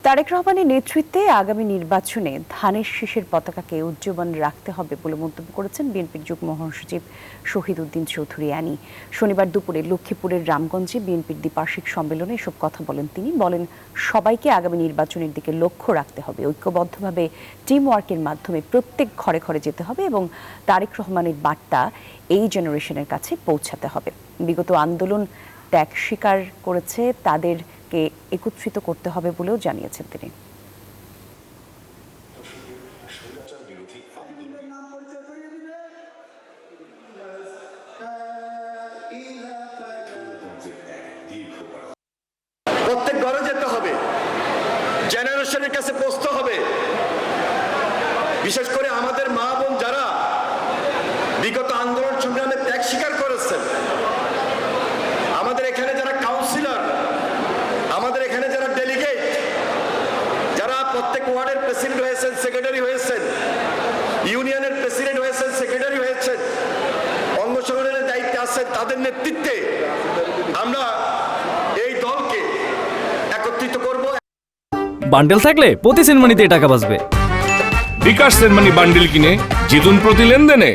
তারেক রহমানের নেতৃত্বে আগামী নির্বাচনে ধানের শীষের পতাকাকে উজ্জীবন রাখতে হবে বলে মন্তব্য করেছেন বিএনপির যুগ্ম মহাসচিব শহীদ উদ্দিন চৌধুরী আনি। শনিবার দুপুরে লক্ষ্মীপুরের রামগঞ্জে বিএনপির দ্বিবার্ষিক সম্মেলনে এসব কথা বলেন তিনি। বলেন, সবাইকে আগামী নির্বাচনের দিকে লক্ষ্য রাখতে হবে, ঐক্যবদ্ধভাবে টিম ওয়ার্কের মাধ্যমে প্রত্যেক ঘরে ঘরে যেতে হবে এবং তারেক রহমানের বার্তা এই জেনারেশনের কাছে পৌঁছাতে হবে। বিগত আন্দোলন ত্যাগ স্বীকার করেছে, তাদেরকে একত্রিত করতে হবে বলেও জানিয়েছেন তিনি। প্রত্যেক ঘরে যেতে হবে, জেনারেশনের কাছে পৌঁছতে হবে। বিশেষ করে আমাদের মা বোন যারা বিগত আন্দোলন সংগ্রামে ত্যাগ স্বীকার করেছেন, আমাদের এখানে যারা কাউন্সিলর, আমাদের এখানে যারা ডেলিগেট, যারা প্রত্যেক ওয়ার্ডের প্রেসিডেন্ট হয়েছেন, সেক্রেটারি হয়েছেন, ইউনিয়নের প্রেসিডেন্ট হয়েছেন, সেক্রেটারি হয়েছেন, অঙ্গ সংগঠনের দায়িত্বে আছেন, তাদের নেতৃত্বে আমরা এই দলকে একত্রিত করব। বান্ডেল থাকলে প্রতি সেনমানিতে টাকা বাঁচবে। বিকাশ সেনমানি বান্ডেল কিনে জিতুন প্রতি লেনদেনে।